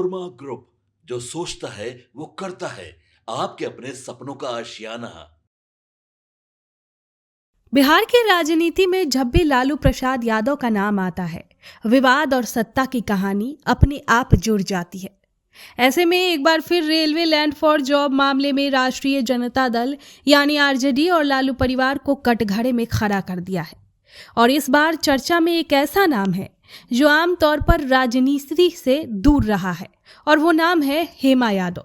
नोरमा group, जो सोचता है वो करता है। आपके अपने सपनों का आशियाना। बिहार की राजनीति में जब भी लालू प्रसाद यादव का नाम आता है, विवाद और सत्ता की कहानी अपने आप जुड़ जाती है। ऐसे में एक बार फिर रेलवे लैंड फॉर जॉब मामले में राष्ट्रीय जनता दल यानी आरजेडी और लालू परिवार को कटघरे में खड़ा कर दिया है। और इस बार चर्चा में एक ऐसा नाम है जो आमतौर पर राजनीति से दूर रहा है, और वो नाम है हेमा यादव।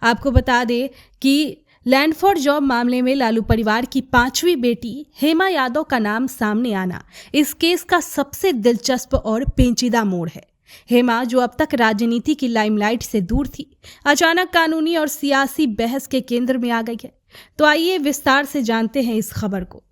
आपको बता दें कि लैंड फॉर जॉब मामले में लालू परिवार की 5वीं बेटी हेमा यादव का नाम सामने आना इस केस का सबसे दिलचस्प और पेचीदा मोड़ है। हेमा, जो अब तक राजनीति की लाइमलाइट से दूर थी, अचानक कानूनी और सियासी बहस के केंद्र में आ गई है। तो आइए विस्तार से जानते हैं इस खबर को।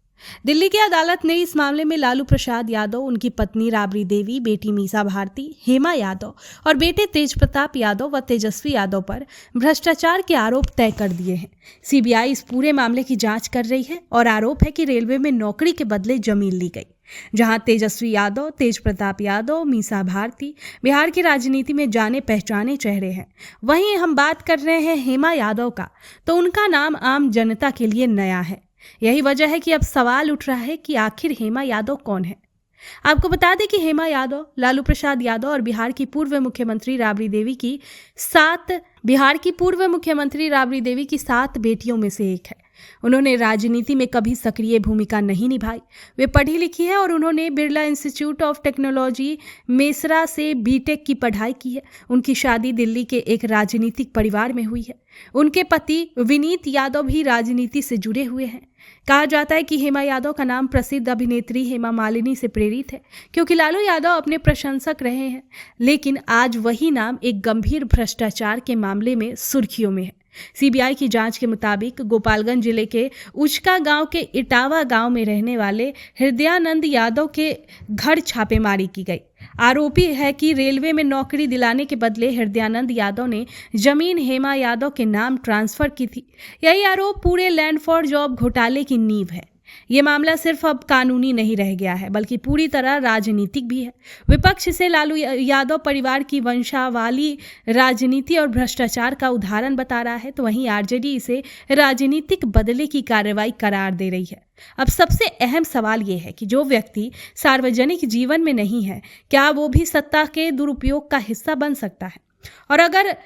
दिल्ली की अदालत ने इस मामले में लालू प्रसाद यादव, उनकी पत्नी राबड़ी देवी, बेटी मीसा भारती, हेमा यादव और बेटे तेज प्रताप यादव व तेजस्वी यादव पर भ्रष्टाचार के आरोप तय कर दिए हैं। सीबीआई इस पूरे मामले की जांच कर रही है और आरोप है कि रेलवे में नौकरी के बदले जमीन ली गई। जहां तेजस्वी यादव, तेज प्रताप यादव, मीसा भारती बिहार की राजनीति में जाने पहचाने चेहरे हैं, वहीं हम बात कर रहे हैं हेमा यादव का, तो उनका नाम आम जनता के लिए नया है। यही वजह है कि अब सवाल उठ रहा है कि आखिर हेमा यादव कौन है। आपको बता दें कि हेमा यादव लालू प्रसाद यादव और बिहार की पूर्व मुख्यमंत्री राबड़ी देवी की 7 बेटियों में से एक है। उन्होंने राजनीति में कभी सक्रिय भूमिका नहीं निभाई। वे पढ़ी लिखी है और उन्होंने Birla institute of technology Mesra से बीटेक की पढ़ाई की है। उनकी शादी दिल्ली के एक राजनीतिक परिवार में हुई है। उनके पति विनीत यादव भी राजनीति से जुड़े हुए हैं। कहा जाता है कि हेमा यादव का नाम प्रसिद्ध अभिनेत्री हेमा मालिनी से प्रेरित है, क्योंकि लालू यादव अपने प्रशंसक रहे हैं। लेकिन आज वही नाम एक गंभीर भ्रष्टाचार के मामले में सुर्खियों में है। सीबीआई की जांच के मुताबिक गोपालगंज जिले के उचका गांव के इटावा गांव में रहने वाले हृदयानंद यादव के घर छापेमारी की गई। आरोपी है कि रेलवे में नौकरी दिलाने के बदले हृदयानंद यादव ने जमीन हेमा यादव के नाम ट्रांसफर की थी। यही आरोप पूरे लैंड फॉर जॉब घोटाले की नींव है। ये मामला सिर्फ अब कानूनी नहीं रह गया है, बल्कि पूरी तरह राजनीतिक भी है। विपक्ष इसे लालू यादव परिवार की वंशावली राजनीति और भ्रष्टाचार का उदाहरण बता रहा है, तो वहीं आरजेडी इसे राजनीतिक बदले की कार्रवाई करार दे रही है। अब सबसे अहम सवाल ये है कि जो व्यक्ति सार्वजनिक जीवन में नहीं है, क्या वो भी सत्ता के दुरुपयोग का हिस्सा बन सकता है? और अगर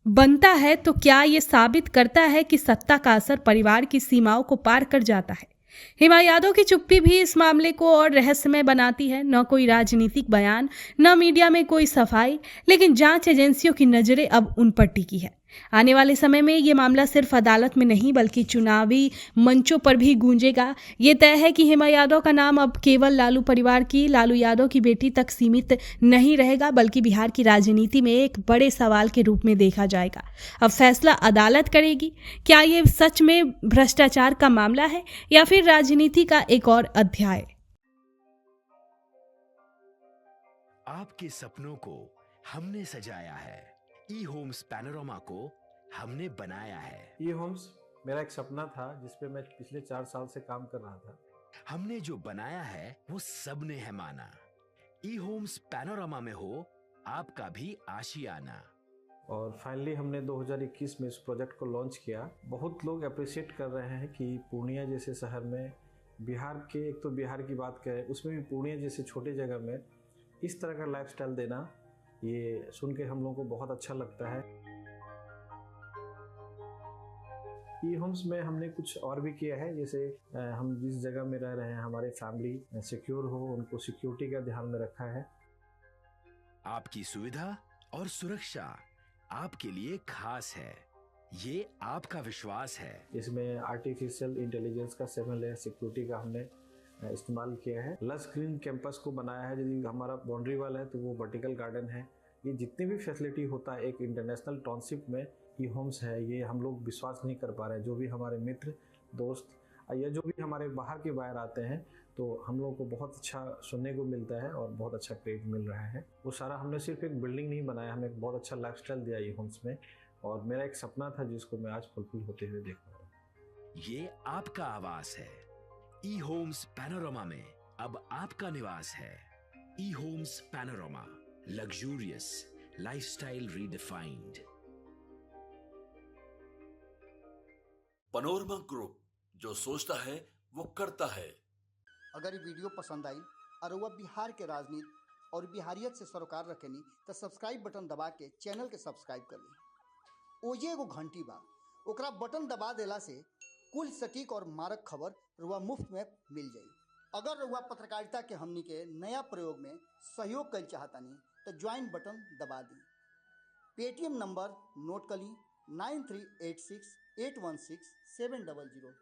बनता है तो क्या ये साबित करता है कि सत्ता का असर परिवार की सीमाओं को पार कर जाता है? हेमा यादव की चुप्पी भी इस मामले को और रहस्यमय बनाती है। न कोई राजनीतिक बयान, न मीडिया में कोई सफाई, लेकिन जांच एजेंसियों की नजरें अब उन पर टिकी है। आने वाले समय में ये मामला सिर्फ अदालत में नहीं बल्कि चुनावी मंचों पर भी गूंजेगा। ये तय है कि हेमा यादव का नाम अब केवल लालू यादव की बेटी तक सीमित नहीं रहेगा, बल्कि बिहार की राजनीति में एक बड़े सवाल के रूप में देखा जाएगा। अब फैसला अदालत करेगी, क्या ये सच में भ्रष्टाचार का मामला है या फिर राजनीति का एक और अध्याय। आपके सपनों को हमने सजाया है, ई होम्स पैनोरमा को हमने बनाया है। ई होम्स मेरा एक सपना था जिस पे मैं पिछले 4 साल से काम कर रहा था। हमने जो बनाया है वो सबने है माना। ई होम्स पैनोरमा में हो आपका भी आशियाना। और फाइनली हमने 2021 में इस प्रोजेक्ट को लॉन्च किया। बहुत लोग अप्रिशिएट कर रहे हैं कि पूर्णिया जैसे शहर में, बिहार के, एक तो बिहार की बात करें उसमें भी पूर्णिया जैसे छोटे जगह में इस तरह का लाइफस्टाइल देना, ये सुन के हम लोगों को बहुत अच्छा लगता है। ई होम्स में हमने कुछ और भी किया है, जैसे हम जिस जगह में रह रहे हैं हमारे फैमिली सिक्योर हो, उनको सिक्योरिटी का ध्यान में रखा है। आपकी सुविधा और सुरक्षा आपके लिए खास है, ये आपका विश्वास है। इसमें आर्टिफिशियल इंटेलिजेंस का 7 लेयर सिक्योरिटी का हमने इस्तेमाल किया है। लस ग्रीन कैंपस को बनाया है। यदि हमारा बाउंड्री वाल है तो वो वर्टिकल गार्डन है। ये जितनी भी फैसिलिटी होता है एक इंटरनेशनल टाउनशिप में ई होम्स है, ये हम लोग विश्वास नहीं कर पा रहे हैं। जो भी हमारे मित्र, दोस्त या जो भी हमारे बाहर के बाहर आते हैं तो हम लोगों को बहुत अच्छा सुनने को मिलता है और बहुत अच्छा क्रेडिट मिल रहा है। वो सारा हमने सिर्फ एक बिल्डिंग नहीं बनाया, हमें एक बहुत अच्छा लाइफस्टाइल दिया ई होम्स में, और मेरा एक सपना था जिसको मैं आज फुलफिल होते हुए देख रहा हूँ। ये आपका आवास है। ई होम्स पैनोरमा में अब आपका निवास है। E homes panorama, luxurious, lifestyle redefined. Panorama group, जो सोचता है वो करता है। अगर ये वीडियो पसंद आई और वह बिहार के राजनीति और बिहारियत से सरोकार रखेनी तो सब्सक्राइब बटन दबा के चैनल के सब्सक्राइब कर ली। ओजे एगो घंटी बा, ओकरा बटन दबा देला से कुल सटीक और मारक खबर रुआ मुफ्त में मिल जाई। अगर रुआ पत्रकारिता के हमनी के नया प्रयोग में सहयोग कर चाहतानी तो ज्वाइन बटन दबा दी। पेटीएम नंबर नोट कर ली 9386816700।